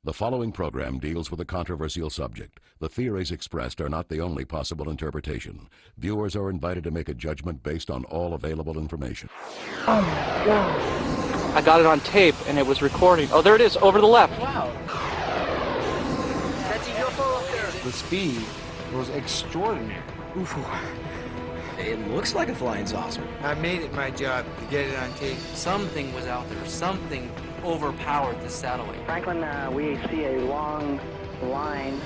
The following program deals with a controversial subject. The theories expressed are not the only possible interpretation. Viewers are invited to make a judgment based on all available information. Oh my God. I got it on tape and it was recording. Oh, there it is, over the left. Wow. That's a UFO up there. The speed was extraordinary. UFO. It looks like a flying saucer. I made it my job to get it on tape. Something was out there. Something overpowered the satellite. Franklin, we see a long line,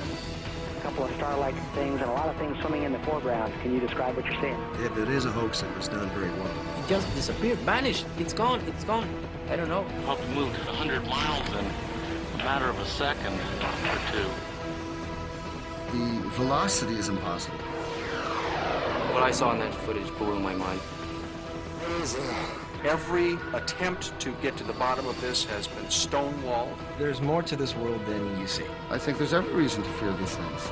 a couple of star-like things, and a lot of things swimming in the foreground. Can you describe what you're seeing? If it is a hoax, it was done very well. It just disappeared, vanished. It's gone. It's gone. I don't know. How to move 100 miles in a matter of a second or two. The velocity is impossible. What I saw in that footage blew my mind. Every attempt to get to the bottom of this has been stonewalled. There's more to this world than you see. I think there's every reason to fear these things.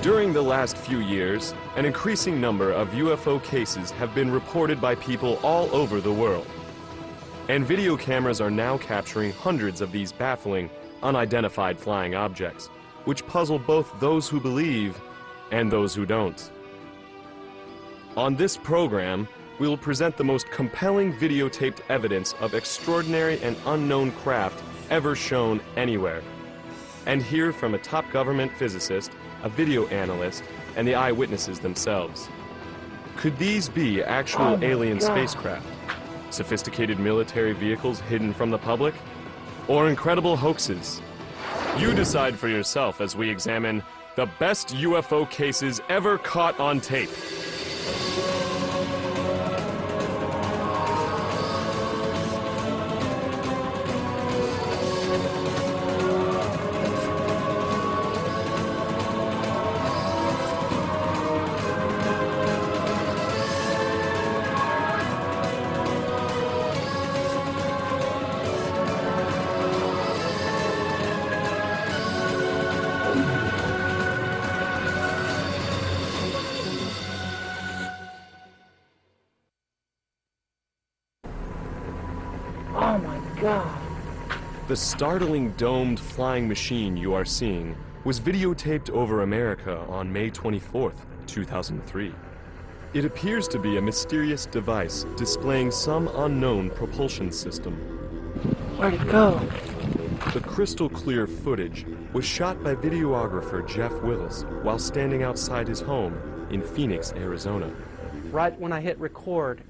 During the last few years, an increasing number of UFO cases have been reported by people all over the world. And video cameras are now capturing hundreds of these baffling, unidentified flying objects, which puzzle both those who believe and those who don't. On this program, we will present the most compelling videotaped evidence of extraordinary and unknown craft ever shown anywhere, and hear from a top government physicist, a video analyst, and the eyewitnesses themselves. Could these be actual alien spacecraft, sophisticated military vehicles hidden from the public, or incredible hoaxes? You decide for yourself as we examine the best UFO cases ever caught on tape. Oh my God. The startling domed flying machine you are seeing was videotaped over America on May 24th, 2003. It appears to be a mysterious device displaying some unknown propulsion system. Where'd it go? The crystal clear footage was shot by videographer Jeff Willis while standing outside his home in Phoenix, Arizona. Right when I hit record,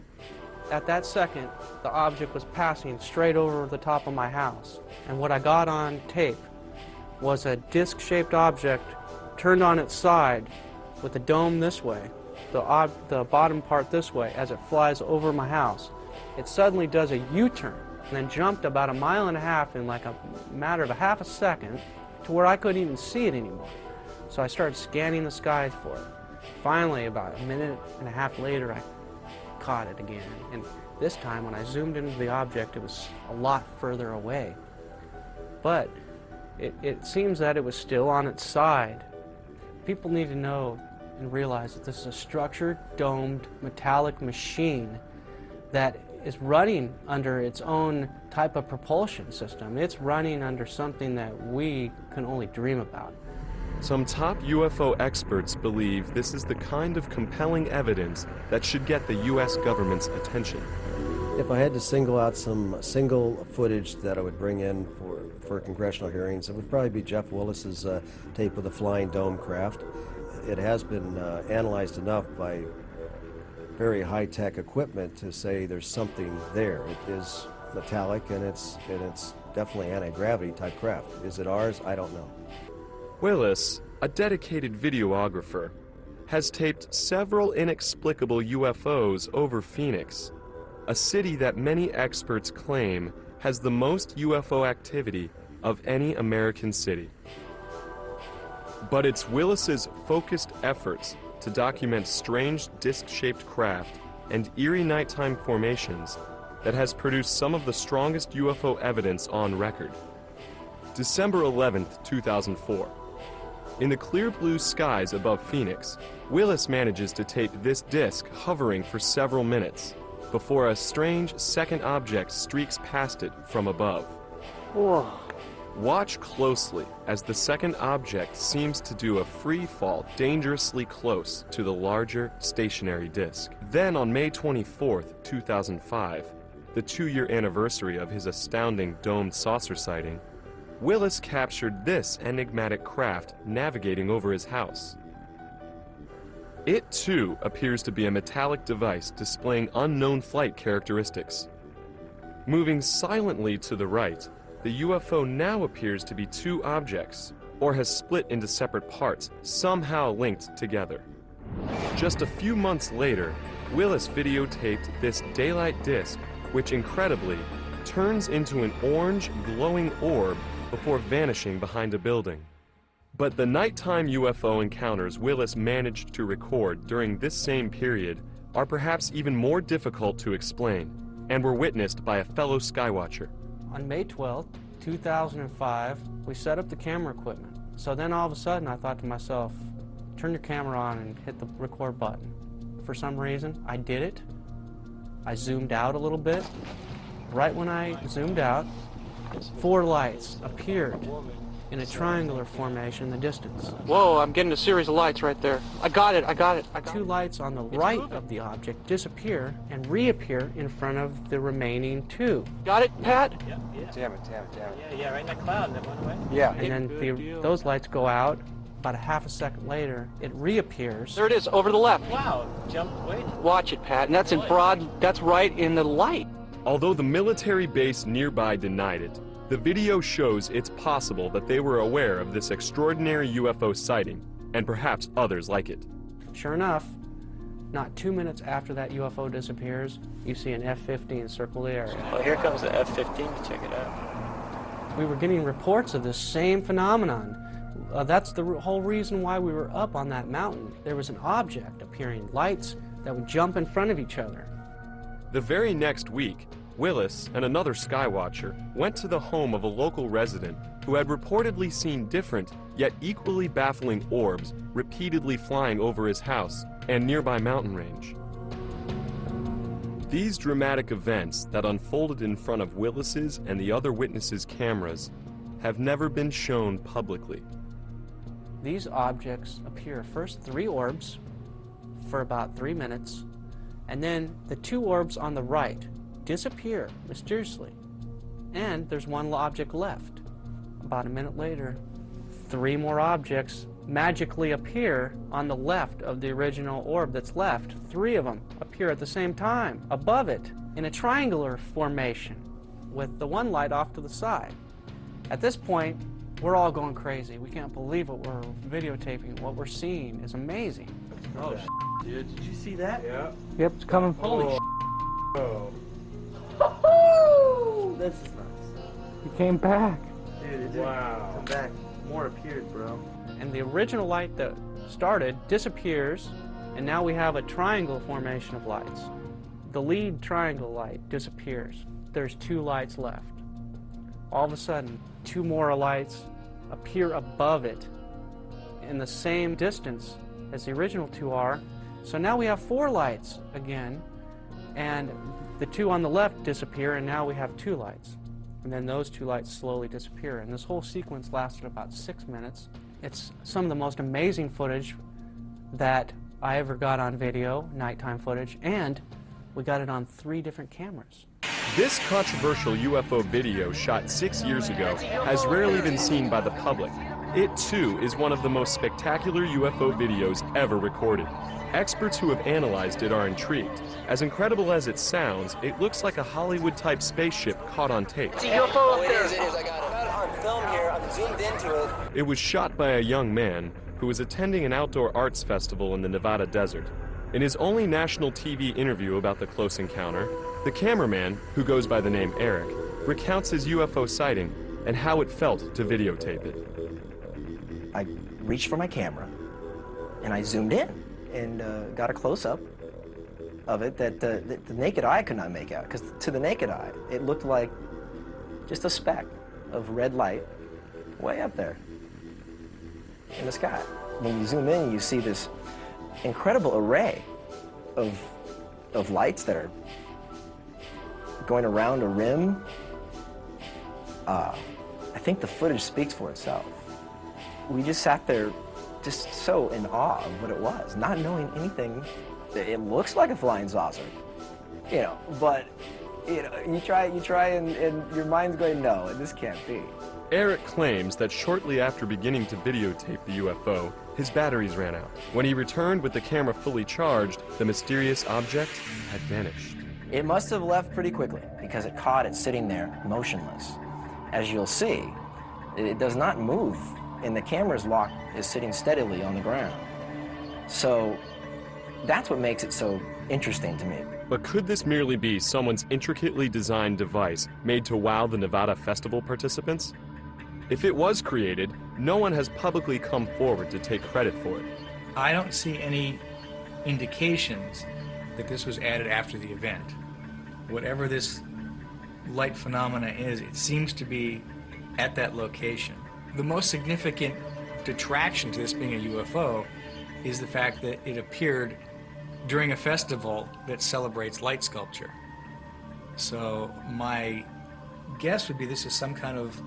at that second, the object was passing straight over the top of my house. And what I got on tape was a disc-shaped object turned on its side with the dome this way, the bottom part this way, as it flies over my house. It suddenly does a U-turn and then jumped about 1.5 miles in like a matter of a half a second to where I couldn't even see it anymore. So I started scanning the skies for it. Finally, about 1.5 minutes later, I caught it again, and this time when I zoomed into the object, it was a lot further away. But it seems that it was still on its side. People need to know and realize that this is a structured, domed, metallic machine that is running under its own type of propulsion system. It's running under something that we can only dream about. Some top UFO experts believe this is the kind of compelling evidence that should get the U.S. government's attention. If I had to single out some single footage that I would bring in for congressional hearings, it would probably be Jeff Willis's tape of the flying dome craft. It has been analyzed enough by very high-tech equipment to say there's something there. It is metallic, and it's definitely anti-gravity type craft. Is it ours? I don't know. Willis, a dedicated videographer, has taped several inexplicable UFOs over Phoenix, a city that many experts claim has the most UFO activity of any American city. But it's Willis's focused efforts to document strange disc-shaped craft and eerie nighttime formations that has produced some of the strongest UFO evidence on record. December 11th, 2004. In the clear blue skies above Phoenix, Willis manages to tape this disc hovering for several minutes before a strange second object streaks past it from above. Whoa. Watch closely as the second object seems to do a free fall dangerously close to the larger stationary disk. Then on May 24th, 2005, the 2-year anniversary of his astounding domed saucer sighting, Willis captured this enigmatic craft navigating over his house. It too appears to be a metallic device displaying unknown flight characteristics. Moving silently to the right, the UFO now appears to be 2 objects, or has split into separate parts, somehow linked together. Just a few months later, Willis videotaped this daylight disk, which incredibly turns into an orange glowing orb before vanishing behind a building. But the nighttime UFO encounters Willis managed to record during this same period are perhaps even more difficult to explain, and were witnessed by a fellow skywatcher. On May 12th, 2005, we set up the camera equipment. So then all of a sudden I thought to myself, turn your camera on and hit the record button. For some reason, I did it. I zoomed out a little bit. Right when I zoomed out, 4 lights appeared in a triangular formation in the distance. Whoa, I'm getting a series of lights right there. I got it. 2 lights on the right of the object disappear and reappear in front of the remaining 2. Got it, Pat? Yep. Damn it. Yeah, right in that cloud that went away. Yeah. And then those lights go out. About a half a second later, it reappears. There it is, over to the left. Wow, jump, wait. Watch it, Pat, and that's in broad, that's right in the light. Although the military base nearby denied it, the video shows it's possible that they were aware of this extraordinary UFO sighting, and perhaps others like it. Sure enough, not 2 minutes after that UFO disappears, you see an F-15 circle the area. Well, here comes the F-15 to check it out. We were getting reports of this same phenomenon. That's the whole reason why we were up on that mountain. There was an object appearing, lights that would jump in front of each other. The very next week, Willis and another skywatcher went to the home of a local resident who had reportedly seen different, yet equally baffling orbs repeatedly flying over his house and nearby mountain range. These dramatic events that unfolded in front of Willis's and the other witnesses' cameras have never been shown publicly. These objects appear first 3 orbs for about 3 minutes, and then the 2 orbs on the right disappear mysteriously, and there's 1 object left. About a minute later, 3 more objects magically appear on the left of the original orb that's left. 3 of them appear at the same time above it in a triangular formation with the 1 light off to the side. At this point, we're all going crazy. We can't believe what we're videotaping. What we're seeing is amazing. Oh, dude, did you see that? Yeah. Yep, it's coming. Holy Oh. This is nuts. He came back. Dude, it didn't Wow. come back. More appeared, bro. And the original light that started disappears, and now we have a triangle formation of lights. The lead triangle light disappears. There's 2 lights left. All of a sudden, 2 more lights appear above it in the same distance as the original 2 are. So now we have 4 lights again, and the 2 on the left disappear, and now we have 2 lights. And then those 2 lights slowly disappear. And this whole sequence lasted about 6 minutes. It's some of the most amazing footage that I ever got on video, nighttime footage, and we got it on 3 different cameras. This controversial UFO video shot 6 years ago has rarely been seen by the public. It too is one of the most spectacular UFO videos ever recorded. Experts who have analyzed it are intrigued. As incredible as it sounds, it looks like a Hollywood-type spaceship caught on tape. It's a UFO up there. It is. I got it on film here. I'm zoomed into it. It was shot by a young man who was attending an outdoor arts festival in the Nevada desert. In his only national TV interview about the close encounter, the cameraman, who goes by the name Eric, recounts his UFO sighting and how it felt to videotape it. I reached for my camera, and I zoomed in and got a close-up of it that the naked eye could not make out, because to the naked eye, it looked like just a speck of red light way up there in the sky. When you zoom in, you see this incredible array of lights that are going around a rim I think the footage speaks for itself. We just sat there just so in awe of what it was, not knowing anything. It looks like a flying saucer, you know, but you know, you try and your mind's going, no, this can't be. Eric claims that shortly after beginning to videotape the UFO, his batteries ran out. When he returned with the camera fully charged, the mysterious object had vanished. It must have left pretty quickly because it caught it sitting there, motionless. As you'll see, it does not move, and the camera's lock is sitting steadily on the ground. So that's what makes it so interesting to me. But could this merely be someone's intricately designed device made to wow the Nevada Festival participants? If it was created, no one has publicly come forward to take credit for it. I don't see any indications that this was added after the event. Whatever this light phenomena is, it seems to be at that location. The most significant detraction to this being a UFO is the fact that it appeared during a festival that celebrates light sculpture. So my guess would be this is some kind of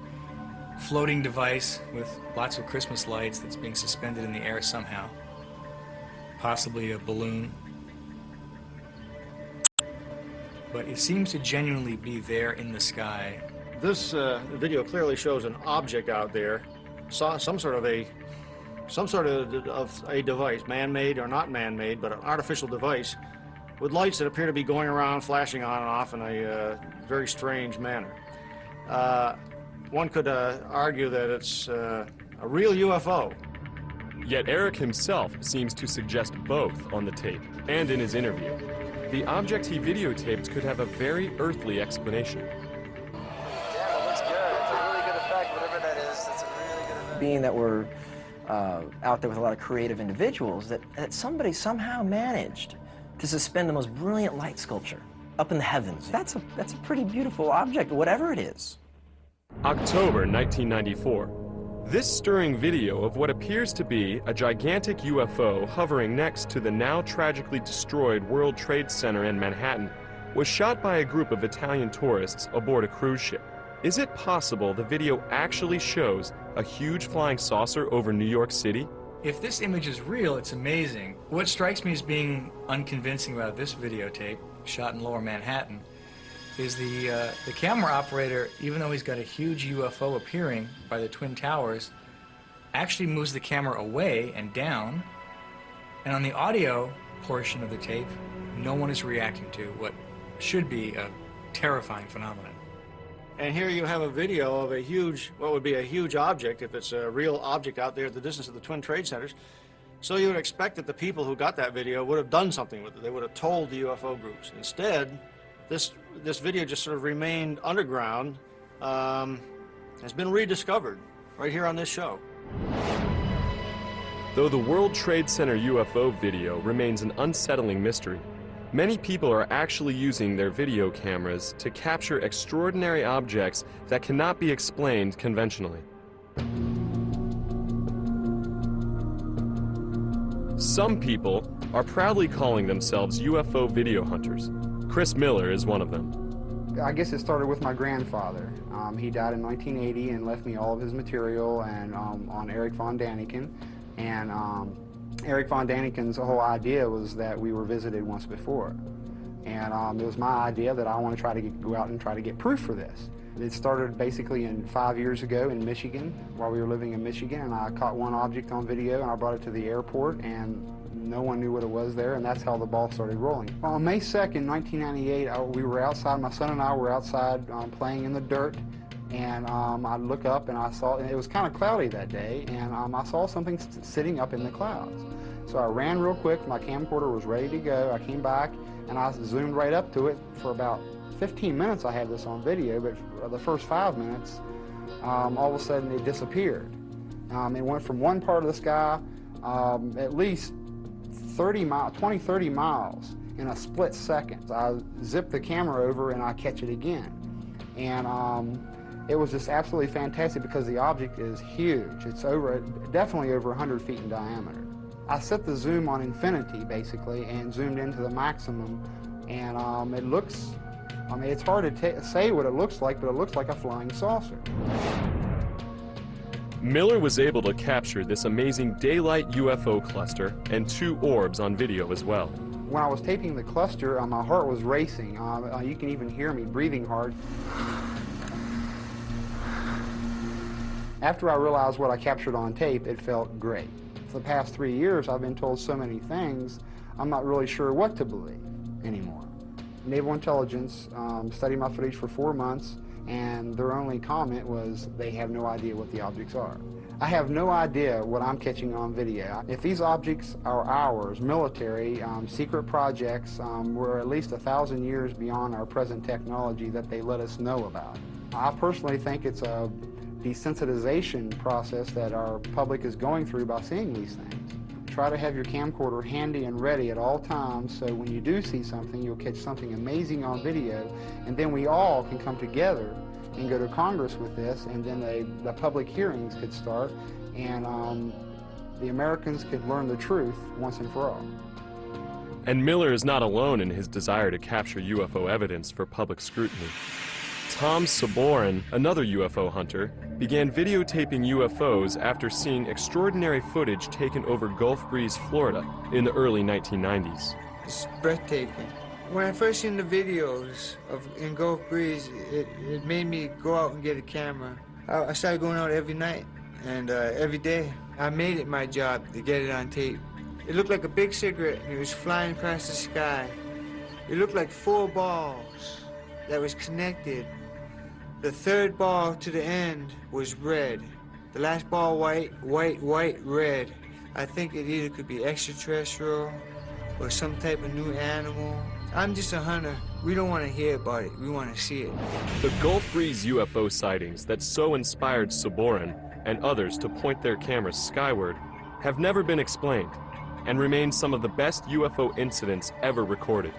floating device with lots of Christmas lights that's being suspended in the air somehow. Possibly a balloon. But it seems to genuinely be there in the sky. This video clearly shows an object out there, some sort of a device, man-made or not man-made, but an artificial device with lights that appear to be going around, flashing on and off in a very strange manner. One could argue that it's a real UFO. Yet Eric himself seems to suggest both on the tape and in his interview. The object he videotaped could have a very earthly explanation. Yeah, it looks good. It's a really good effect, whatever that is. It's a really good effect. Being that we're out there with a lot of creative individuals, that somebody somehow managed to suspend the most brilliant light sculpture up in the heavens. That's a pretty beautiful object, whatever it is. October 1994. This stirring video of what appears to be a gigantic UFO hovering next to the now tragically destroyed World Trade Center in Manhattan was shot by a group of Italian tourists aboard a cruise ship. Is it possible the video actually shows a huge flying saucer over New York City? If this image is real, it's amazing. What strikes me as being unconvincing about this videotape, shot in Lower Manhattan, is the camera operator, even though he's got a huge UFO appearing by the Twin Towers, actually moves the camera away and down, and on the audio portion of the tape, no one is reacting to what should be a terrifying phenomenon. And here you have a video of a huge, what would be a huge object, if it's a real object out there at the distance of the Twin Trade Centers. So you would expect that the people who got that video would have done something with it. They would have told the UFO groups. Instead, this video just sort of remained underground, has been rediscovered right here on this show. Though the World Trade Center UFO video remains an unsettling mystery, many people are actually using their video cameras to capture extraordinary objects that cannot be explained conventionally. Some people are proudly calling themselves UFO video hunters. Chris Miller is one of them. I guess it started with my grandfather. He died in 1980 and left me all of his material and on Eric von Daniken. And Eric von Daniken's whole idea was that we were visited once before. And it was my idea that I want to try to go out and try to get proof for this. It started basically 5 years ago in Michigan, while we were living in Michigan, and I caught one object on video and I brought it to the airport, and no one knew what it was there, and that's how the ball started rolling. On May 2nd, 1998, we were outside, my son and I were outside playing in the dirt, and I look up and I saw, and it was kind of cloudy that day, and I saw something sitting up in the clouds. So I ran real quick, my camcorder was ready to go, I came back and I zoomed right up to it. For about 15 minutes I had this on video, but for the first 5 minutes, all of a sudden it disappeared. It went from one part of the sky at least 20-30 miles in a split second. I zip the camera over and I catch it again. And it was just absolutely fantastic because the object is huge. It's definitely over 100 feet in diameter. I set the zoom on infinity basically and zoomed into the maximum, and it looks I mean, it's hard to say what it looks like, but it looks like a flying saucer. Miller was able to capture this amazing daylight UFO cluster and 2 orbs on video as well. When I was taping the cluster, my heart was racing. You can even hear me breathing hard. After I realized what I captured on tape, it felt great. For the past 3 years, I've been told so many things, I'm not really sure what to believe anymore. Naval Intelligence studied my footage for 4 months, and their only comment was they have no idea what the objects are. I have no idea what I'm catching on video. If these objects are ours, military, secret projects, we're at least 1,000 years beyond our present technology that they let us know about. I personally think it's a desensitization process that our public is going through by seeing these things. Try to have your camcorder handy and ready at all times, so when you do see something, you'll catch something amazing on video, and then we all can come together and go to Congress with this, and then the public hearings could start, and the Americans could learn the truth once and for all. And Miller is not alone in his desire to capture UFO evidence for public scrutiny. Tom Saborin, another UFO hunter, began videotaping UFOs after seeing extraordinary footage taken over Gulf Breeze, Florida in the early 1990s. It's breathtaking. When I first seen the videos in Gulf Breeze, it made me go out and get a camera. I started going out every night and every day. I made it my job to get it on tape. It looked like a big cigarette and it was flying across the sky. It looked like 4 balls that was connected. The 3rd ball to the end was red. The last ball white, white, white, red. I think it either could be extraterrestrial or some type of new animal. I'm just a hunter. We don't want to hear about it. We want to see it. The Gulf Breeze UFO sightings that so inspired Saborin and others to point their cameras skyward have never been explained and remain some of the best UFO incidents ever recorded.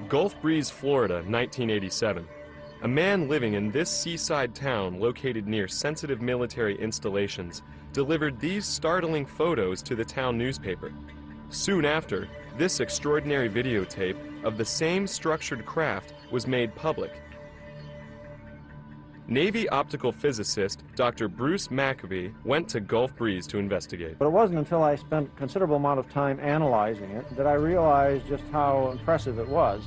Gulf Breeze, Florida, 1987. A man living in this seaside town located near sensitive military installations delivered these startling photos to the town newspaper. Soon after, this extraordinary videotape of the same structured craft was made public. Navy optical physicist Dr. Bruce Maccabee went to Gulf Breeze to investigate. But it wasn't until I spent a considerable amount of time analyzing it that I realized just how impressive it was.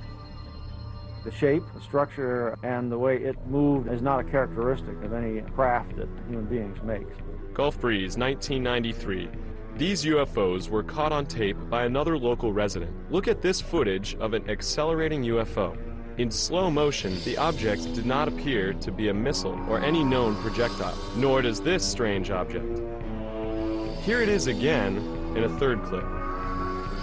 The shape, the structure, and the way it moved is not a characteristic of any craft that human beings make. Gulf Breeze, 1993. These UFOs were caught on tape by another local resident. Look at this footage of an accelerating UFO. In slow motion, the object did not appear to be a missile or any known projectile, nor does this strange object. Here it is again in a 3rd clip.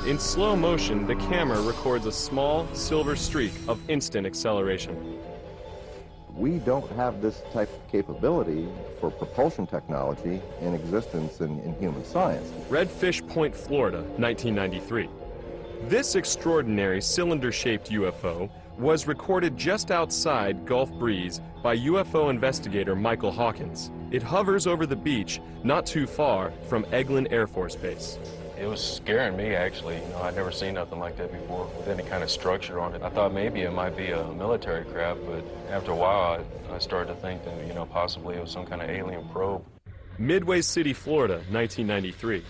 In slow motion, the camera records a small silver streak of instant acceleration. We don't have this type of capability for propulsion technology in existence in human science. Redfish Point, Florida, 1993. This extraordinary cylinder-shaped UFO was recorded just outside Gulf Breeze by UFO investigator Michael Hawkins. It hovers over the beach not too far from Eglin Air Force Base. It was scaring me, actually. You know, I'd never seen nothing like that before with any kind of structure on it. I thought maybe it might be a military craft, but after a while, I started to think that, you know, possibly it was some kind of alien probe. Midway City, Florida, 1993.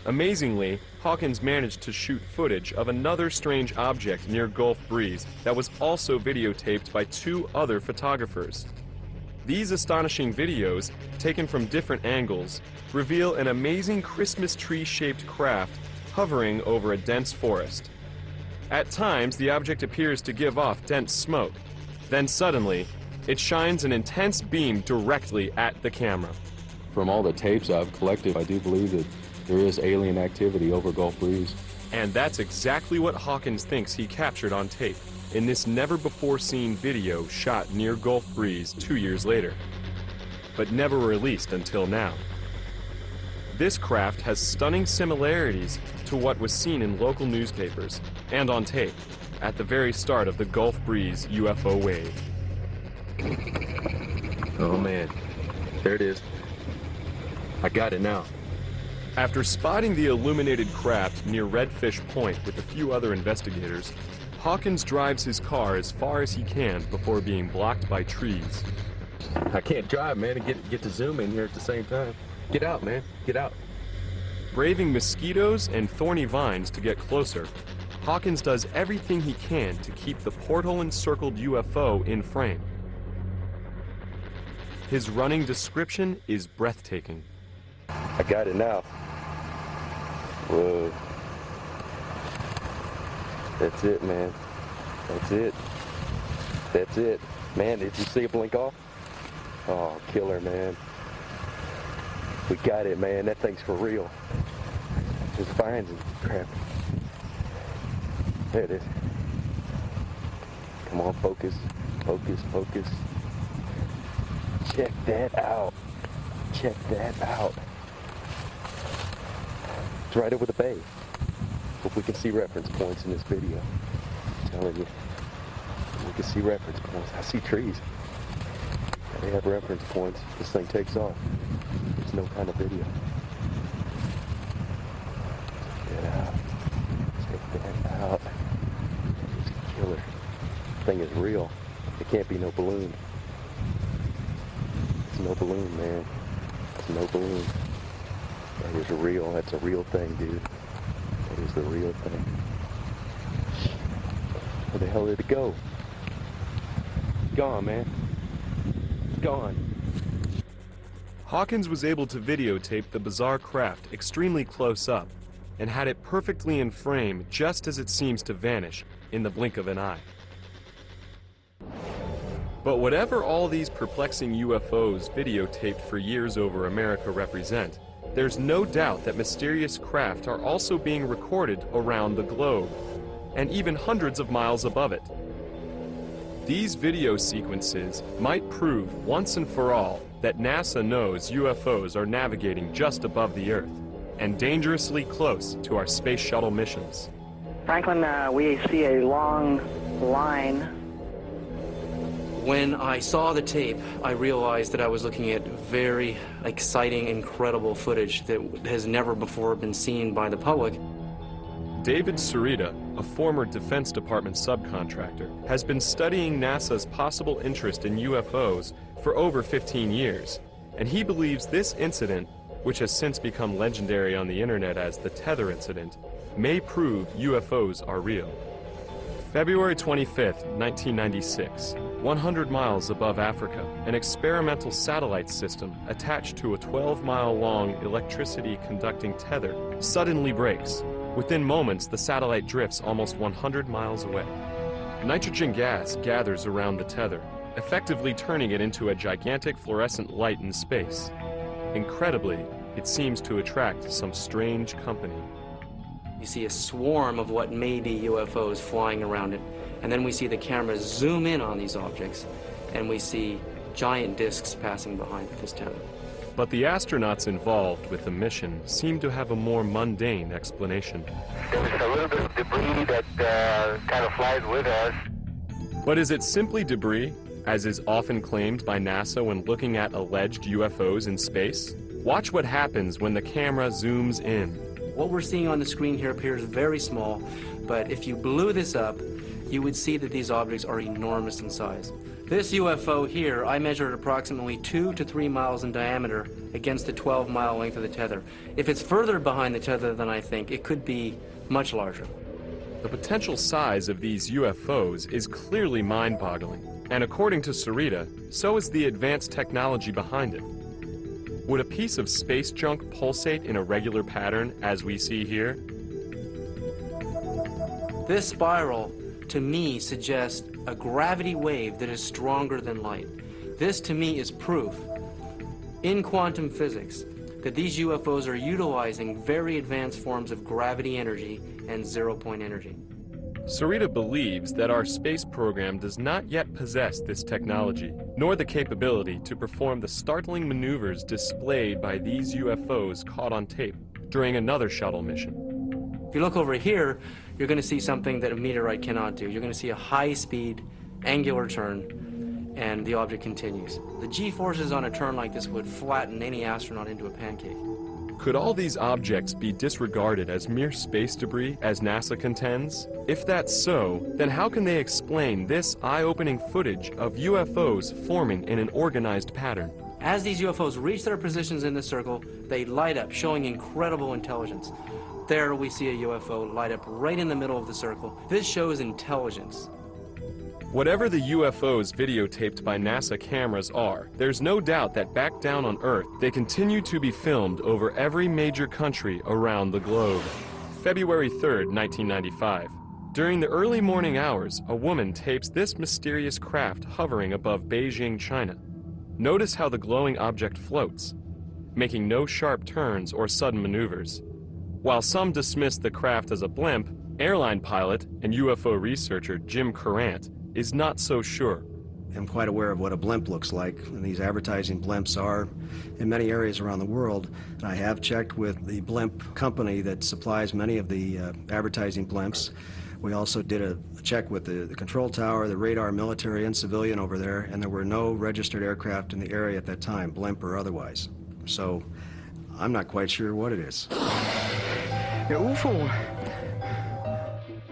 Amazingly, Hawkins managed to shoot footage of another strange object near Gulf Breeze that was also videotaped by 2 other photographers. These astonishing videos, taken from different angles, reveal an amazing Christmas tree-shaped craft hovering over a dense forest. At times, the object appears to give off dense smoke. Then suddenly, it shines an intense beam directly at the camera. From all the tapes I've collected, I do believe that there is alien activity over Gulf Breeze. And that's exactly what Hawkins thinks he captured on tape in this never-before-seen video shot near Gulf Breeze 2 years later, but never released until now. This craft has stunning similarities to what was seen in local newspapers and on tape at the very start of the Gulf Breeze UFO wave. Oh man, there it is. I got it now. After spotting the illuminated craft near Redfish Point with a few other investigators, Hawkins drives his car as far as he can before being blocked by trees. I can't drive, man, and get to zoom in here at the same time. Get out, man. Get out. Braving mosquitoes and thorny vines to get closer, Hawkins does everything he can to keep the portal-encircled UFO in frame. His running description is breathtaking. I got it now. Whoa. That's it, man. That's it. That's it. Man, did you see it blink off? Oh, killer, man. We got it, man. That thing's for real. There's vines and crap. There it is. Come on, focus. Focus, focus. Check that out. Check that out. It's right over the bay. Hope we can see reference points in this video. I'm telling you. We can see reference points. I see trees. They have reference points. This thing takes off. There's no kind of video. Check that out. Check that out. It's a killer. This thing is real. It can't be no balloon. It's no balloon, man. It's no balloon. That is real. That's a real thing, dude. That is the real thing. Where the hell did it go? Gone, man. Gone. Hawkins was able to videotape the bizarre craft extremely close up and had it perfectly in frame just as it seems to vanish in the blink of an eye. But whatever all these perplexing UFOs videotaped for years over America represent, there's no doubt that mysterious craft are also being recorded around the globe, and even hundreds of miles above it. These video sequences might prove once and for all that NASA knows UFOs are navigating just above the Earth and dangerously close to our space shuttle missions. Franklin, we see a long line. When I saw the tape, I realized that I was looking at very exciting, incredible footage that has never before been seen by the public. David Sarita, a former Defense Department subcontractor, has been studying NASA's possible interest in UFOs for over 15 years, and he believes this incident, which has since become legendary on the internet as the Tether incident, may prove UFOs are real. February 25th, 1996, 100 miles above Africa, an experimental satellite system attached to a 12-mile-long electricity-conducting tether suddenly breaks. Within moments, the satellite drifts almost 100 miles away. Nitrogen gas gathers around the tether, effectively turning it into a gigantic fluorescent light in space. Incredibly, it seems to attract some strange company. You see a swarm of what may be UFOs flying around it, and then we see the cameras zoom in on these objects, and we see giant discs passing behind this tether. But the astronauts involved with the mission seem to have a more mundane explanation. There's a little bit of debris that kind of flies with us. But is it simply debris, as is often claimed by NASA when looking at alleged UFOs in space? Watch what happens when the camera zooms in. What we're seeing on the screen here appears very small, but if you blew this up, you would see that these objects are enormous in size. This UFO here, I measured approximately 2 to 3 miles in diameter against the 12-mile length of the tether. If it's further behind the tether than I think, it could be much larger. The potential size of these UFOs is clearly mind-boggling, and according to Sarita, so is the advanced technology behind it. Would a piece of space junk pulsate in a regular pattern as we see here? This spiral, to me, suggests a gravity wave that is stronger than light. This, to me, is proof in quantum physics that these UFOs are utilizing very advanced forms of gravity energy and zero-point energy. Sarita believes that our space program does not yet possess this technology, nor the capability to perform the startling maneuvers displayed by these UFOs caught on tape during another shuttle mission. If you look over here, you're going to see something that a meteorite cannot do. You're going to see a high-speed, angular turn, and the object continues. The G-forces on a turn like this would flatten any astronaut into a pancake. Could all these objects be disregarded as mere space debris, as NASA contends? If that's so, then how can they explain this eye-opening footage of UFOs forming in an organized pattern? As these UFOs reach their positions in the circle, they light up, showing incredible intelligence. There we see a UFO light up right in the middle of the circle. This shows intelligence. Whatever the UFOs videotaped by NASA cameras are, there's no doubt that back down on Earth, they continue to be filmed over every major country around the globe. February 3rd, 1995. During the early morning hours, a woman tapes this mysterious craft hovering above Beijing, China. Notice how the glowing object floats, making no sharp turns or sudden maneuvers. While some dismiss the craft as a blimp, airline pilot and UFO researcher Jim Courant is not so sure. I'm quite aware of what a blimp looks like, and these advertising blimps are in many areas around the world. And I have checked with the blimp company that supplies many of the advertising blimps. We also did a check with the control tower, the radar, military and civilian over there, and there were no registered aircraft in the area at that time, blimp or otherwise. So I'm not quite sure what it is. The UFO.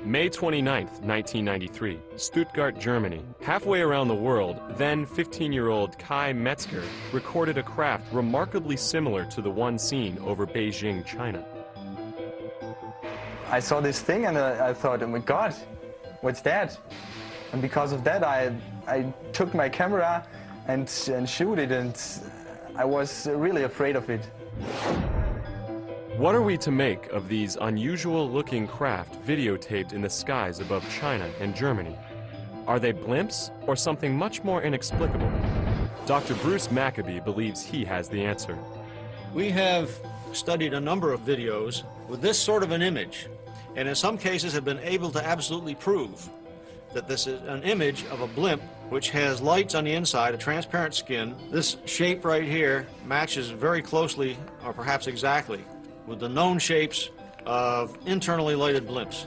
May 29th, 1993, Stuttgart, Germany. Halfway around the world, then 15-year-old Kai Metzger recorded a craft remarkably similar to the one seen over Beijing, China. I saw this thing and I thought, oh my God, what's that? And because of that, I took my camera and shoot it, and I was really afraid of it. What are we to make of these unusual-looking craft videotaped in the skies above China and Germany? Are they blimps or something much more inexplicable? Dr. Bruce Maccabee believes he has the answer. We have studied a number of videos with this sort of an image, and in some cases have been able to absolutely prove that this is an image of a blimp which has lights on the inside, a transparent skin. This shape right here matches very closely, or perhaps exactly, with the known shapes of internally lighted blimps.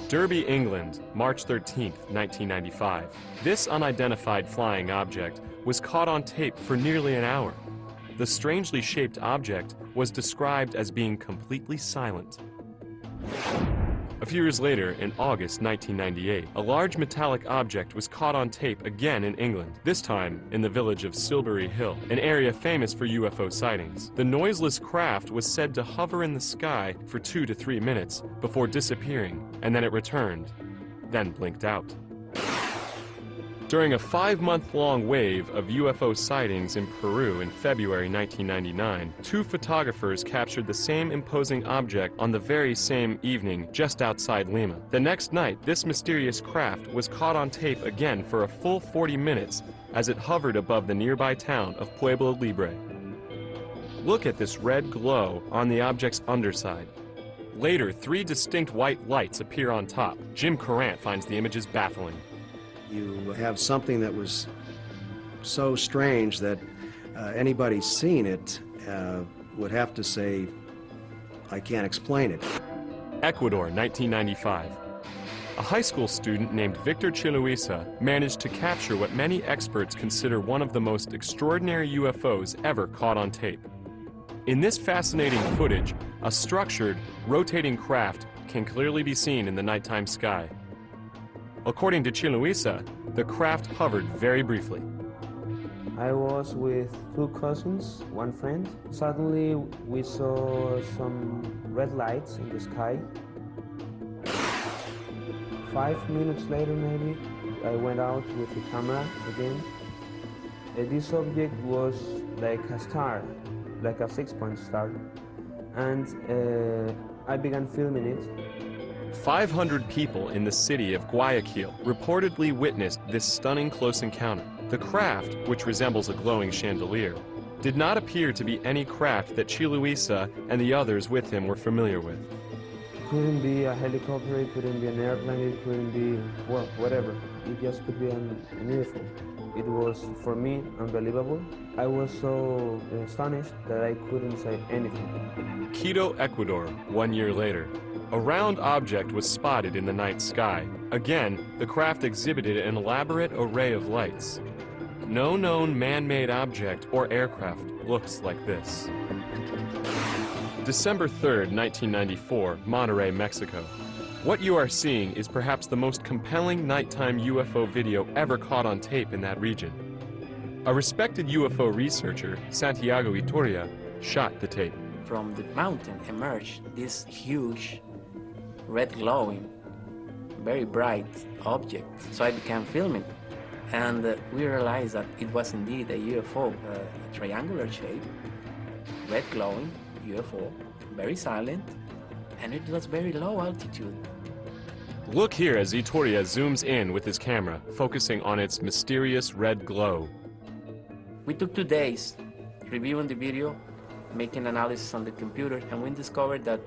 Derby, England, March 13th, 1995. This unidentified flying object was caught on tape for nearly an hour. The strangely shaped object was described as being completely silent. A few years later, in August 1998, a large metallic object was caught on tape again in England, this time in the village of Silbury Hill, an area famous for UFO sightings. The noiseless craft was said to hover in the sky for 2 to 3 minutes before disappearing, and then it returned, then blinked out. During a 5-month-long wave of UFO sightings in Peru in February 1999, 2 photographers captured the same imposing object on the very same evening just outside Lima. The next night, this mysterious craft was caught on tape again for a full 40 minutes as it hovered above the nearby town of Pueblo Libre. Look at this red glow on the object's underside. Later, 3 distinct white lights appear on top. Jim Courant finds the images baffling. You have something that was so strange that anybody seeing it would have to say, I can't explain it. Ecuador, 1995. A high school student named Victor Chiluisa managed to capture what many experts consider one of the most extraordinary UFOs ever caught on tape. In this fascinating footage, a structured, rotating craft can clearly be seen in the nighttime sky. According to Chiluisa, the craft hovered very briefly. I was with 2 cousins, 1 friend. Suddenly we saw some red lights in the sky. 5 minutes later maybe, I went out with the camera again. This object was like a star, like a 6-point star. And I began filming it. 500 people in the city of Guayaquil reportedly witnessed this stunning close encounter. The craft, which resembles a glowing chandelier, did not appear to be any craft that Chiluisa and the others with him were familiar with. It couldn't be a helicopter, it couldn't be an airplane, it couldn't be, well, whatever. It just could be an UFO. It was, for me, unbelievable. I was so astonished that I couldn't say anything. Quito, Ecuador, 1 year later. A round object was spotted in the night sky. Again, the craft exhibited an elaborate array of lights. No known man-made object or aircraft looks like this. December 3rd, 1994, Monterrey, Mexico. What you are seeing is perhaps the most compelling nighttime UFO video ever caught on tape in that region. A respected UFO researcher, Santiago Itoria, shot the tape. From the mountain emerged this huge, red glowing, very bright object. So I began filming, and we realized that it was indeed a UFO, a triangular shape, red glowing UFO, very silent, and it was very low altitude. Look here as Itoria zooms in with his camera, focusing on its mysterious red glow. We took 2 days reviewing the video, making analysis on the computer, and we discovered that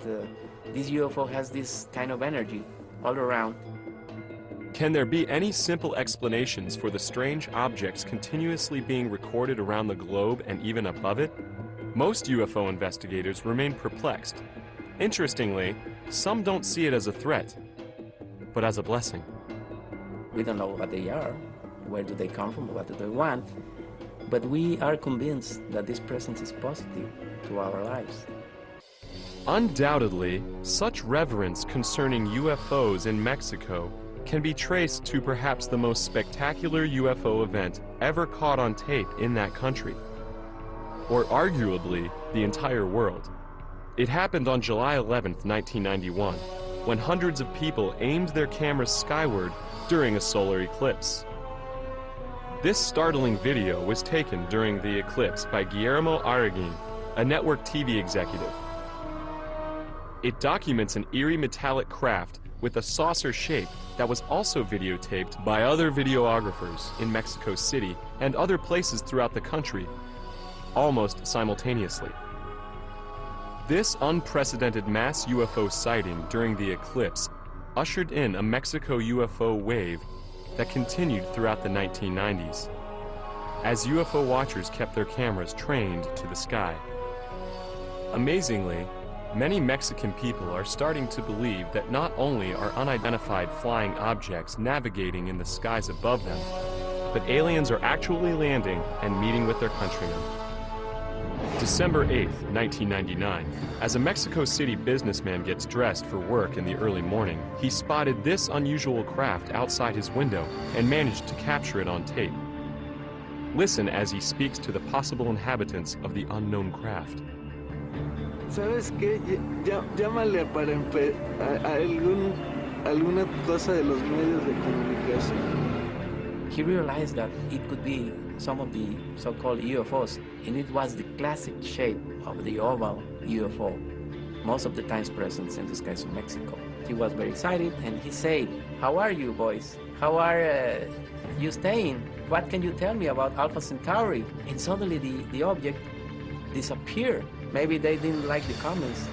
this UFO has this kind of energy all around. Can there be any simple explanations for the strange objects continuously being recorded around the globe and even above it? Most UFO investigators remain perplexed. Interestingly, some don't see it as a threat, but as a blessing. We don't know what they are, where do they come from, what do they want, but we are convinced that this presence is positive to our lives. Undoubtedly, such reverence concerning UFOs in Mexico can be traced to perhaps the most spectacular UFO event ever caught on tape in that country, or arguably the entire world. It happened on July 11th, 1991, when hundreds of people aimed their cameras skyward during a solar eclipse. This startling video was taken during the eclipse by Guillermo Arriguin, a network TV executive. It documents an eerie metallic craft with a saucer shape that was also videotaped by other videographers in Mexico City and other places throughout the country, almost simultaneously. This unprecedented mass UFO sighting during the eclipse ushered in a Mexico UFO wave that continued throughout the 1990s, as UFO watchers kept their cameras trained to the sky. Amazingly, many Mexican people are starting to believe that not only are unidentified flying objects navigating in the skies above them, but aliens are actually landing and meeting with their countrymen. December 8th, 1999, as a Mexico City businessman gets dressed for work in the early morning, he spotted this unusual craft outside his window and managed to capture it on tape. Listen as he speaks to the possible inhabitants of the unknown craft. ¿Sabes qué? Llámale para a alguna cosa de los medios de comunicación. He realized that it could be some of the so-called UFOs, and it was the classic shape of the oval UFO, most of the times present in the skies of Mexico. He was very excited, and he said, "How are you, boys? How are you staying? What can you tell me about Alpha Centauri?" And suddenly the object disappeared. Maybe they didn't like the comments.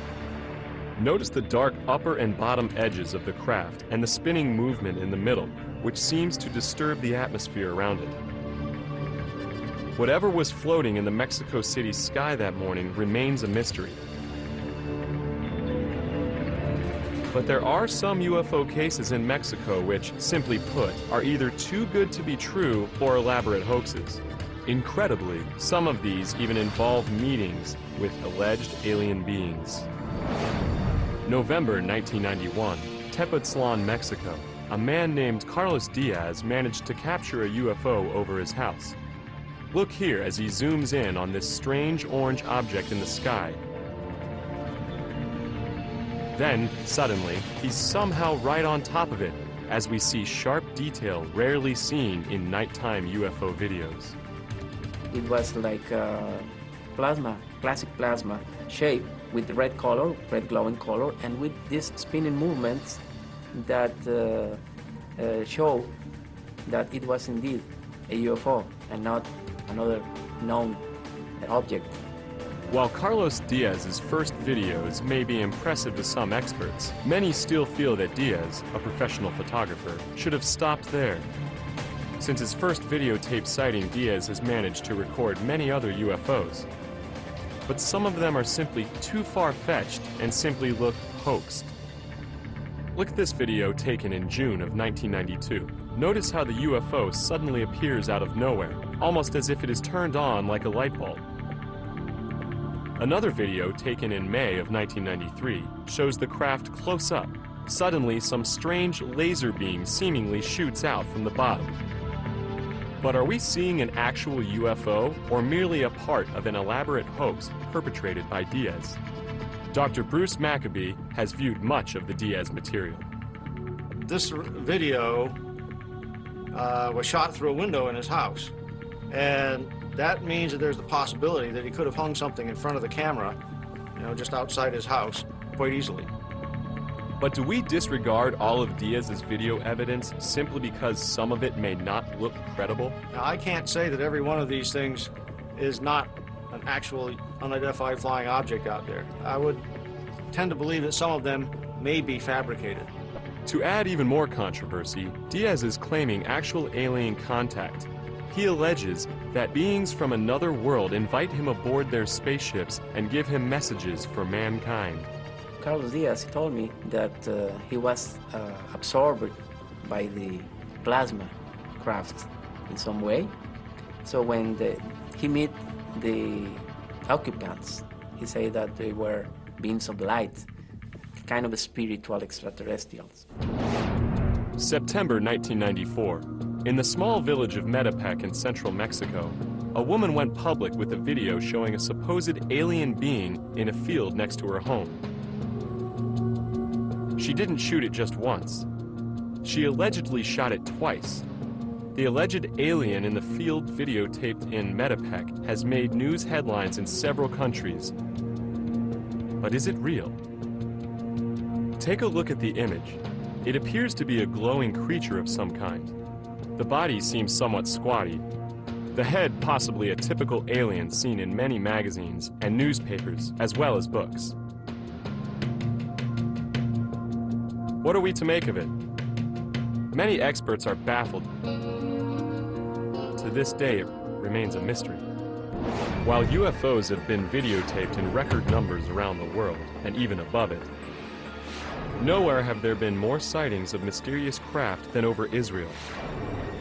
Notice the dark upper and bottom edges of the craft and the spinning movement in the middle, which seems to disturb the atmosphere around it. Whatever was floating in the Mexico City sky that morning remains a mystery. But there are some UFO cases in Mexico which, simply put, are either too good to be true or elaborate hoaxes. Incredibly, some of these even involve meetings with alleged alien beings. November 1991, Tepoztlan, Mexico. A man named Carlos Diaz managed to capture a UFO over his house. Look here as he zooms in on this strange orange object in the sky. Then, suddenly, he's somehow right on top of it, as we see sharp detail rarely seen in nighttime UFO videos. It was like plasma, classic plasma shape with red color, red glowing color, and with these spinning movements that show that it was indeed a UFO and not another known object. While Carlos Diaz's first videos may be impressive to some experts, many still feel that Diaz, a professional photographer, should have stopped there. Since his first videotape sighting, Diaz has managed to record many other UFOs. But some of them are simply too far-fetched and simply look hoaxed. Look at this video taken in June of 1992. Notice how the UFO suddenly appears out of nowhere, almost as if it is turned on like a light bulb. Another video taken in May of 1993 shows the craft close up. Suddenly, some strange laser beam seemingly shoots out from the bottom. But are we seeing an actual UFO or merely a part of an elaborate hoax perpetrated by Diaz? Dr. Bruce Maccabee has viewed much of the Diaz material. This video was shot through a window in his house, and that means that there's the possibility that he could have hung something in front of the camera, you know, just outside his house quite easily. But do we disregard all of Diaz's video evidence simply because some of it may not look credible? Now, I can't say that every one of these things is not an actual unidentified flying object out there. I would tend to believe that some of them may be fabricated. To add even more controversy, Diaz is claiming actual alien contact. He alleges that beings from another world invite him aboard their spaceships and give him messages for mankind. Carlos Diaz told me that he was absorbed by the plasma craft in some way. So when he met the occupants, he said that they were beings of light, kind of spiritual extraterrestrials. September 1994. In the small village of Metepec in central Mexico, a woman went public with a video showing a supposed alien being in a field next to her home. She didn't shoot it just once. She allegedly shot it twice. The alleged alien in the field videotaped in Metepec has made news headlines in several countries. But is it real? Take a look at the image. It appears to be a glowing creature of some kind. The body seems somewhat squatty. The head possibly a typical alien seen in many magazines and newspapers, as well as books. What are we to make of it? Many experts are baffled. To this day, it remains a mystery. While UFOs have been videotaped in record numbers around the world, and even above it, nowhere have there been more sightings of mysterious craft than over Israel.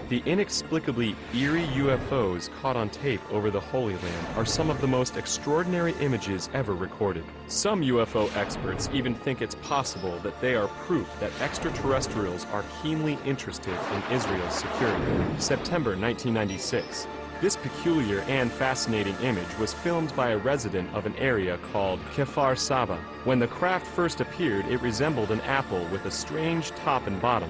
The inexplicably eerie UFOs caught on tape over the Holy Land are some of the most extraordinary images ever recorded. Some UFO experts even think it's possible that they are proof that extraterrestrials are keenly interested in Israel's security. September 1996. This peculiar and fascinating image was filmed by a resident of an area called Kfar Saba. When the craft first appeared, it resembled an apple with a strange top and bottom.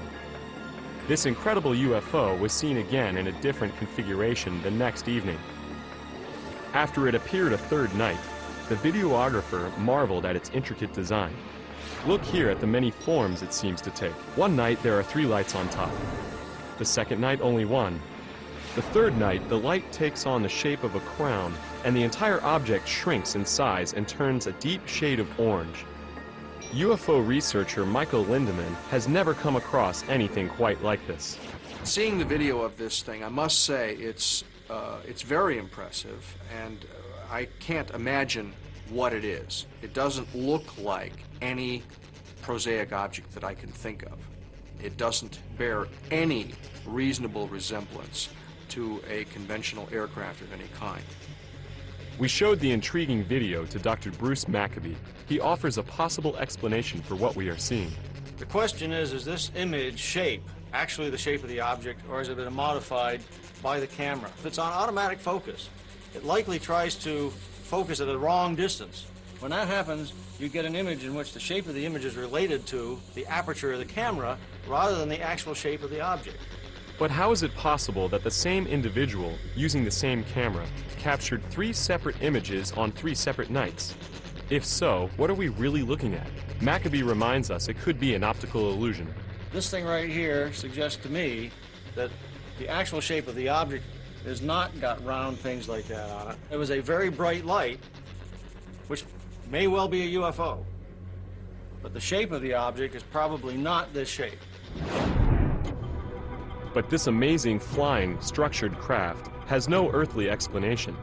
This incredible UFO was seen again in a different configuration the next evening. After it appeared a third night, the videographer marveled at its intricate design. Look here at the many forms it seems to take. One night there are 3 lights on top. The second night only 1. The third night the light takes on the shape of a crown and the entire object shrinks in size and turns a deep shade of orange. UFO researcher Michael Lindemann has never come across anything quite like this. Seeing the video of this thing, I must say it's very impressive, and I can't imagine what it is. It doesn't look like any prosaic object that I can think of. It doesn't bear any reasonable resemblance to a conventional aircraft of any kind. We showed the intriguing video to Dr. Bruce Maccabee. He offers a possible explanation for what we are seeing. The question is this image shape actually the shape of the object, or has it been modified by the camera? If it's on automatic focus, it likely tries to focus at a wrong distance. When that happens, you get an image in which the shape of the image is related to the aperture of the camera rather than the actual shape of the object. But how is it possible that the same individual, using the same camera, captured 3 separate images on 3 separate nights? If so, what are we really looking at? Maccabee reminds us it could be an optical illusion. This thing right here suggests to me that the actual shape of the object has not got round things like that on it. It was a very bright light, which may well be a UFO. But the shape of the object is probably not this shape. But this amazing flying, structured craft has no earthly explanation.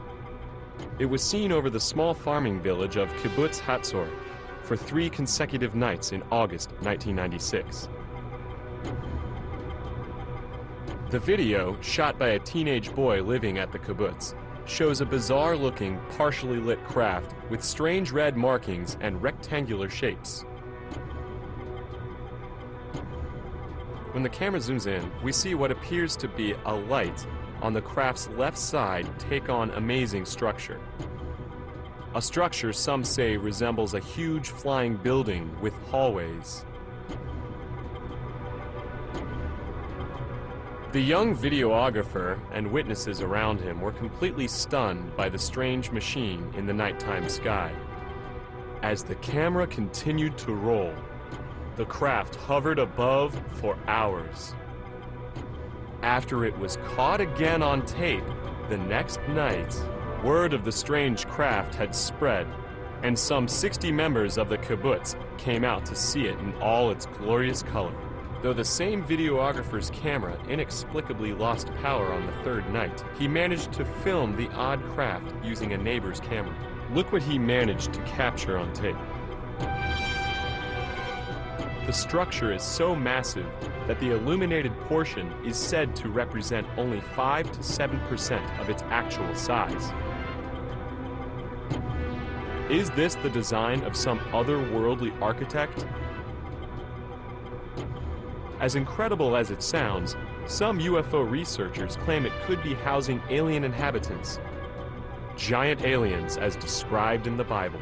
It was seen over the small farming village of Kibbutz Hatzor for 3 consecutive nights in August 1996. The video, shot by a teenage boy living at the kibbutz, shows a bizarre-looking, partially lit craft with strange red markings and rectangular shapes. When the camera zooms in, we see what appears to be a light on the craft's left side take on amazing structure. A structure some say resembles a huge flying building with hallways. The young videographer and witnesses around him were completely stunned by the strange machine in the nighttime sky. As the camera continued to roll, the craft hovered above for hours. After it was caught again on tape the next night, word of the strange craft had spread, and some 60 members of the kibbutz came out to see it in all its glorious color. Though the same videographer's camera inexplicably lost power on the third night, he managed to film the odd craft using a neighbor's camera. Look what he managed to capture on tape. The structure is so massive that the illuminated portion is said to represent only 5 to 7% of its actual size. Is this the design of some otherworldly architect? As incredible as it sounds, some UFO researchers claim it could be housing alien inhabitants. Giant aliens as described in the Bible.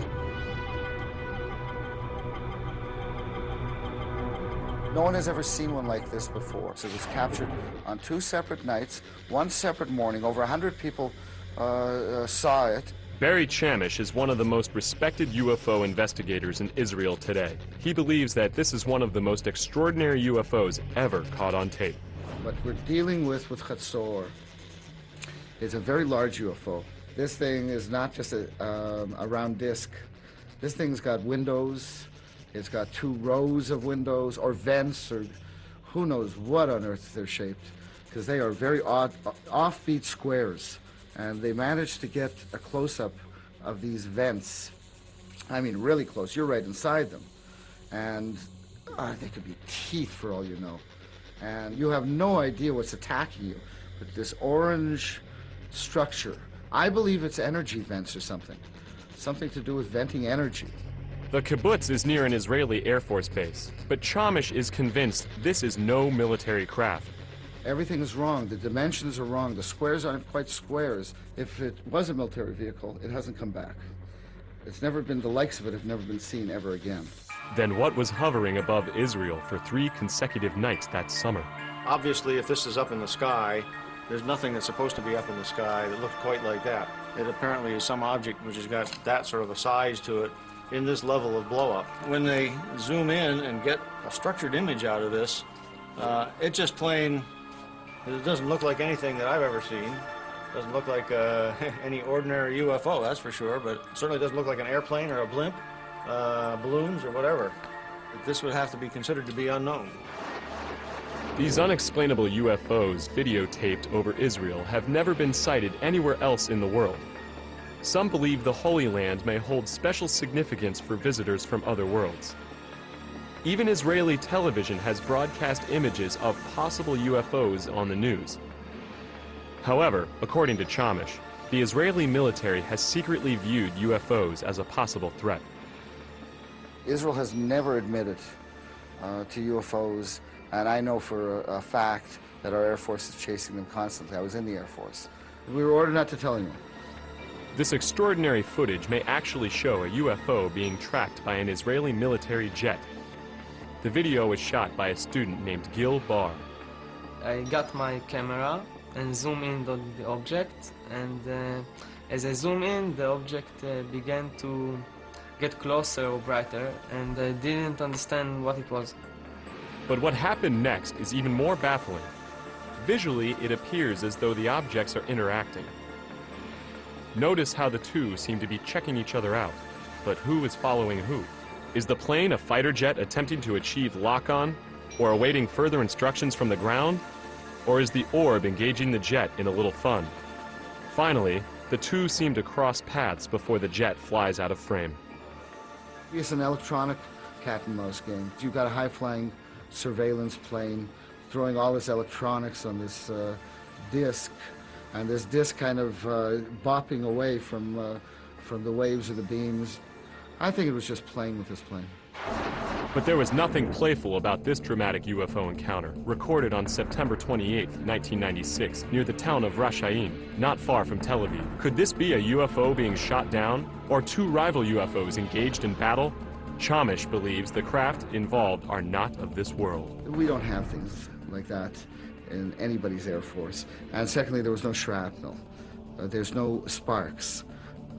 No one has ever seen one like this before. So it was captured on 2 separate nights, 1 separate morning. Over 100 people saw it. Barry Chamish is one of the most respected UFO investigators in Israel today. He believes that this is one of the most extraordinary UFOs ever caught on tape. What we're dealing with Chatzor is a very large UFO. This thing is not just a round disc. This thing's got windows. It's got 2 rows of windows or vents or who knows what on earth they're shaped, because they are very odd, offbeat squares. And they managed to get a close-up of these vents. I mean, really close. You're right inside them. And they could be teeth for all you know. And you have no idea what's attacking you. But this orange structure, I believe it's energy vents or something. Something to do with venting energy. The kibbutz is near an Israeli Air Force base, but Chamish is convinced this is no military craft. Everything is wrong. The dimensions are wrong. The squares aren't quite squares. If it was a military vehicle, it hasn't come back. It's never been, the likes of it have never been seen ever again. Then what was hovering above Israel for 3 consecutive nights that summer? Obviously, if this is up in the sky, there's nothing that's supposed to be up in the sky that looks quite like that. It apparently is some object which has got that sort of a size to it in this level of blow-up. When they zoom in and get a structured image out of this, it just plain... It doesn't look like anything that I've ever seen. It doesn't look like any ordinary UFO, that's for sure, but it certainly doesn't look like an airplane or a blimp, balloons or whatever. This would have to be considered to be unknown. These unexplainable UFOs videotaped over Israel have never been sighted anywhere else in the world. Some believe the Holy Land may hold special significance for visitors from other worlds. Even Israeli television has broadcast images of possible UFOs on the news. However, according to Chamish, the Israeli military has secretly viewed UFOs as a possible threat. Israel has never admitted to UFOs, and I know for a fact that our Air Force is chasing them constantly. I was in the Air Force. We were ordered not to tell anyone. This extraordinary footage may actually show a UFO being tracked by an Israeli military jet. The video was shot by a student named Gil Bar. I got my camera and zoom in on the object, and as I zoom in, the object began to get closer or brighter, and I didn't understand what it was. But what happened next is even more baffling. Visually, it appears as though the objects are interacting. Notice how the two seem to be checking each other out, but who is following who? Is the plane a fighter jet attempting to achieve lock-on, or awaiting further instructions from the ground? Or is the orb engaging the jet in a little fun? Finally, the two seem to cross paths before the jet flies out of frame. It's an electronic cat and mouse game. You've got a high-flying surveillance plane throwing all this electronics on this disc, and this disc kind of bopping away from the waves or the beams. I think it was just playing with this plane. But there was nothing playful about this dramatic UFO encounter, recorded on September 28, 1996, near the town of Rendlesham, not far from Tel Aviv. Could this be a UFO being shot down, or two rival UFOs engaged in battle? Chamish believes the craft involved are not of this world. We don't have things like that in anybody's Air Force. And secondly, there was no shrapnel. There's no sparks.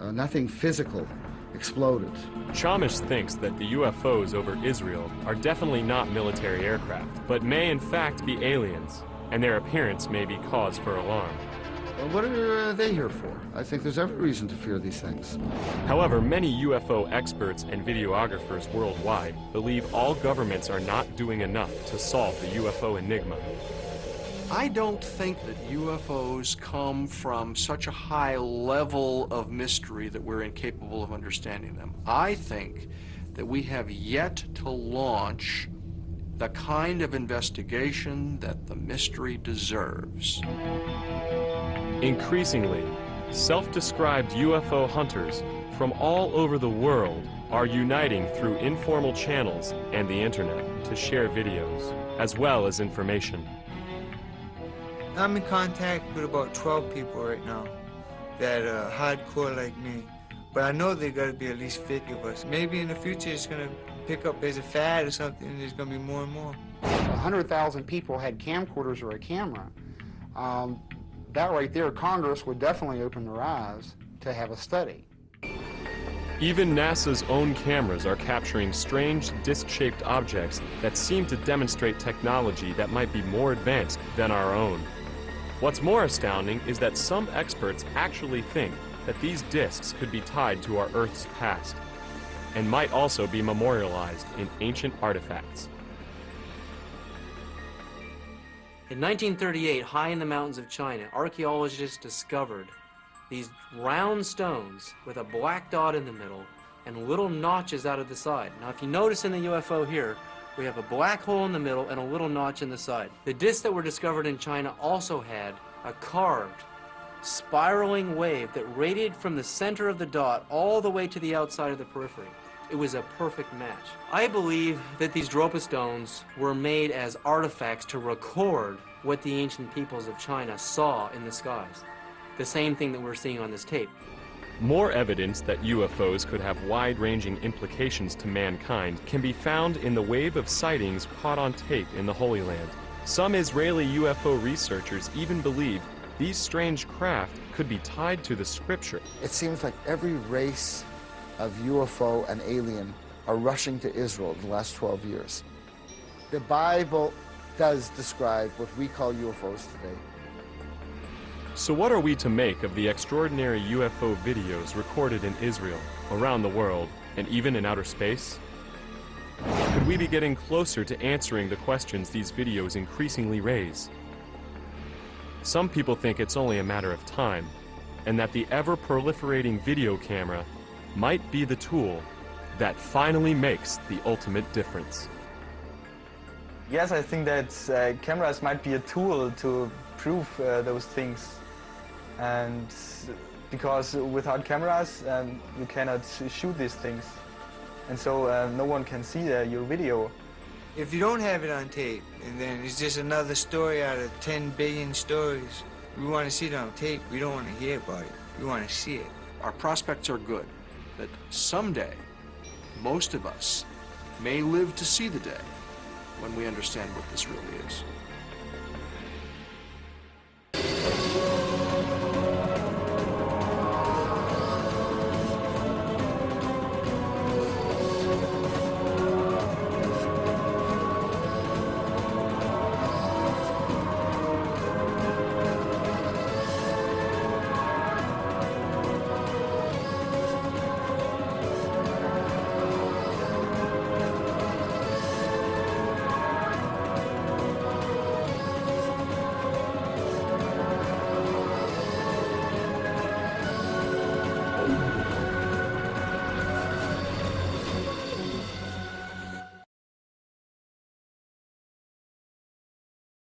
Nothing physical exploded. Chamish thinks that the UFOs over Israel are definitely not military aircraft, but may in fact be aliens, and their appearance may be cause for alarm. Well, what are they here for? I think there's every reason to fear these things. However, many UFO experts and videographers worldwide believe all governments are not doing enough to solve the UFO enigma. I don't think that UFOs come from such a high level of mystery that we're incapable of understanding them. I think that we have yet to launch the kind of investigation that the mystery deserves. Increasingly, self-described UFO hunters from all over the world are uniting through informal channels and the internet to share videos, as well as information. I'm in contact with about 12 people right now that are hardcore like me. But I know there gotta be at least 50 of us. Maybe in the future it's gonna pick up as a fad or something, and there's gonna be more and more. 100,000 people had camcorders or a camera. That right there, Congress would definitely open their eyes to have a study. Even NASA's own cameras are capturing strange disc-shaped objects that seem to demonstrate technology that might be more advanced than our own. What's more astounding is that some experts actually think that these discs could be tied to our Earth's past, and might also be memorialized in ancient artifacts. In 1938, high in the mountains of China, archaeologists discovered these round stones with a black dot in the middle and little notches out of the side. Now, if you notice in the UFO here, we have a black hole in the middle and a little notch in the side. The discs that were discovered in China also had a carved, spiraling wave that radiated from the center of the dot all the way to the outside of the periphery. It was a perfect match. I believe that these Dropa stones were made as artifacts to record what the ancient peoples of China saw in the skies. The same thing that we're seeing on this tape. More evidence that UFOs could have wide-ranging implications to mankind can be found in the wave of sightings caught on tape in the Holy Land. Some Israeli UFO researchers even believe these strange craft could be tied to the scripture. It seems like every race of UFO and alien are rushing to Israel in the last 12 years. The Bible does describe what we call UFOs today. So what are we to make of the extraordinary UFO videos recorded in Israel, around the world, and even in outer space? Could we be getting closer to answering the questions these videos increasingly raise? Some people think it's only a matter of time, and that the ever-proliferating video camera might be the tool that finally makes the ultimate difference. Yes, I think that cameras might be a tool to prove those things. And because without cameras, you cannot shoot these things. And so no one can see your video. If you don't have it on tape, and then it's just another story out of 10 billion stories, we want to see it on tape. We don't want to hear about it. We want to see it. Our prospects are good, that someday, most of us may live to see the day when we understand what this really is.